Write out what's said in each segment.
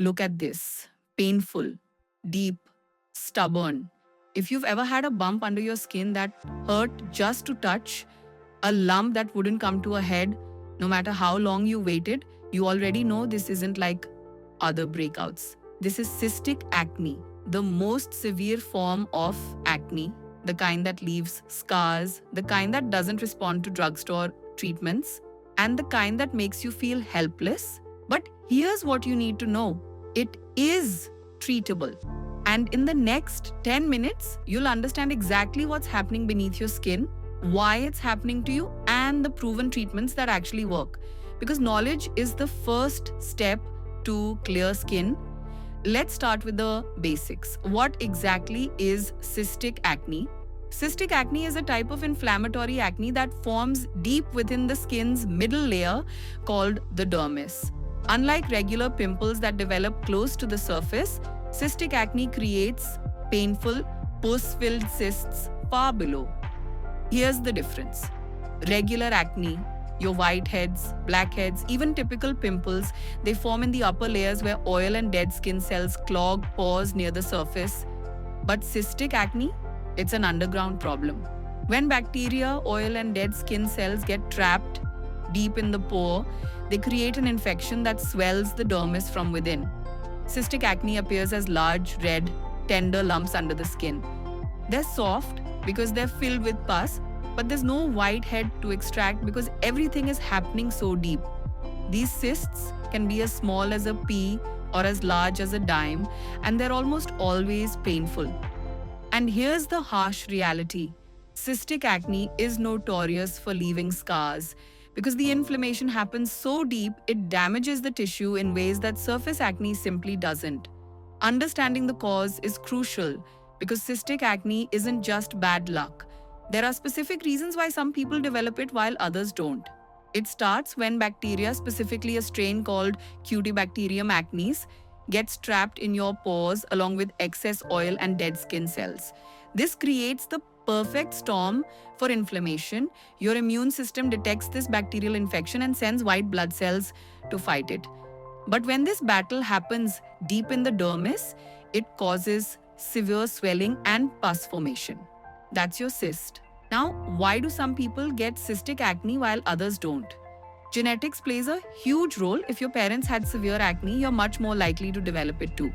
Look at this. Painful, deep, stubborn. If you've ever had a bump under your skin that hurt just to touch, a lump that wouldn't come to a head, no matter how long you waited, you already know this isn't like other breakouts. This is cystic acne, the most severe form of acne, the kind that leaves scars, the kind that doesn't respond to drugstore treatments, and the kind that makes you feel helpless. But here's what you need to know: it is treatable. And in the next 10 minutes, you'll understand exactly what's happening beneath your skin, why it's happening to you, and the proven treatments that actually work. Because knowledge is the first step to clear skin. Let's start with the basics. What exactly is cystic acne? Cystic acne is a type of inflammatory acne that forms deep within the skin's middle layer called the dermis. Unlike regular pimples that develop close to the surface, cystic acne creates painful, pus-filled cysts far below. Here's the difference. Regular acne, your whiteheads, blackheads, even typical pimples, they form in the upper layers where oil and dead skin cells clog pores near the surface. But cystic acne, it's an underground problem. When bacteria, oil, and dead skin cells get trapped deep in the pore, they create an infection that swells the dermis from within. Cystic acne appears as large, red, tender lumps under the skin. They're soft because they're filled with pus, but there's no white head to extract because everything is happening so deep. These cysts can be as small as a pea or as large as a dime, and they're almost always painful. And here's the harsh reality. Cystic acne is notorious for leaving scars because the inflammation happens so deep it damages the tissue in ways that surface acne simply doesn't. Understanding the cause is crucial because cystic acne isn't just bad luck. There are specific reasons why some people develop it while others don't. It starts when bacteria, specifically a strain called Cutibacterium acnes, gets trapped in your pores along with excess oil and dead skin cells. This creates the perfect storm for inflammation. Your immune system detects this bacterial infection and sends white blood cells to fight it. But when this battle happens deep in the dermis, it causes severe swelling and pus formation. That's your cyst. Now, why do some people get cystic acne while others don't? Genetics plays a huge role. If your parents had severe acne, you're much more likely to develop it too.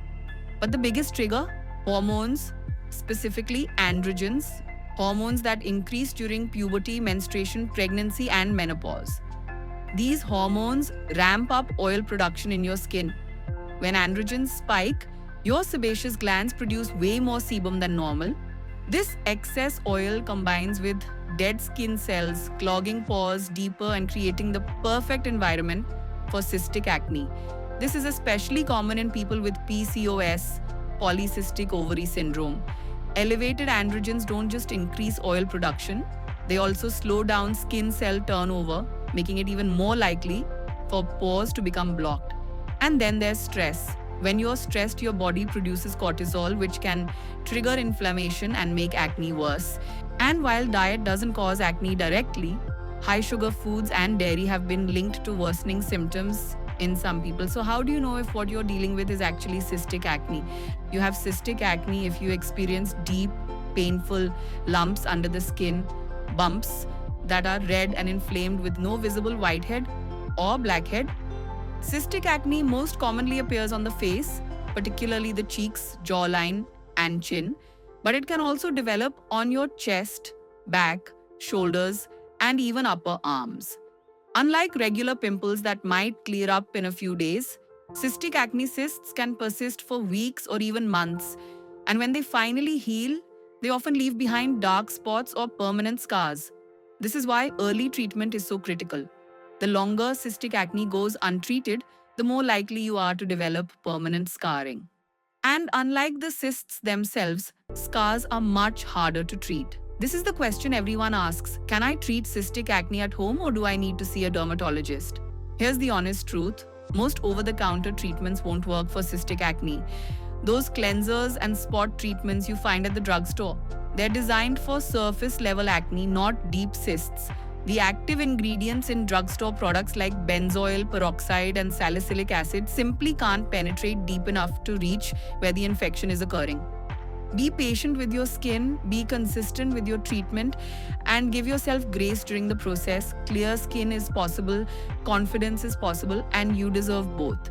But the biggest trigger, hormones, specifically androgens, hormones that increase during puberty, menstruation, pregnancy, and menopause. These hormones ramp up oil production in your skin. When androgens spike, your sebaceous glands produce way more sebum than normal. This excess oil combines with dead skin cells, clogging pores deeper and creating the perfect environment for cystic acne. This is especially common in people with PCOS, polycystic ovary syndrome. Elevated androgens don't just increase oil production, they also slow down skin cell turnover, making it even more likely for pores to become blocked. And then there's stress. When you're stressed, your body produces cortisol, which can trigger inflammation and make acne worse. And while diet doesn't cause acne directly, high sugar foods and dairy have been linked to worsening symptoms in some people. So how do you know if what you're dealing with is actually cystic acne? You have cystic acne if you experience deep, painful lumps under the skin, bumps that are red and inflamed with no visible whitehead or blackhead. Cystic acne most commonly appears on the face, particularly the cheeks, jawline, and chin, but it can also develop on your chest, back, shoulders, and even upper arms. Unlike regular pimples that might clear up in a few days, cystic acne cysts can persist for weeks or even months, and when they finally heal, they often leave behind dark spots or permanent scars. This is why early treatment is so critical. The longer cystic acne goes untreated, the more likely you are to develop permanent scarring. And unlike the cysts themselves, scars are much harder to treat. This is the question everyone asks: can I treat cystic acne at home or do I need to see a dermatologist? Here's the honest truth: most over-the-counter treatments won't work for cystic acne. Those cleansers and spot treatments you find at the drugstore, they're designed for surface-level acne, not deep cysts. The active ingredients in drugstore products like benzoyl peroxide and salicylic acid simply can't penetrate deep enough to reach where the infection is occurring. Be patient with your skin, be consistent with your treatment, and give yourself grace during the process. Clear skin is possible, confidence is possible, and you deserve both.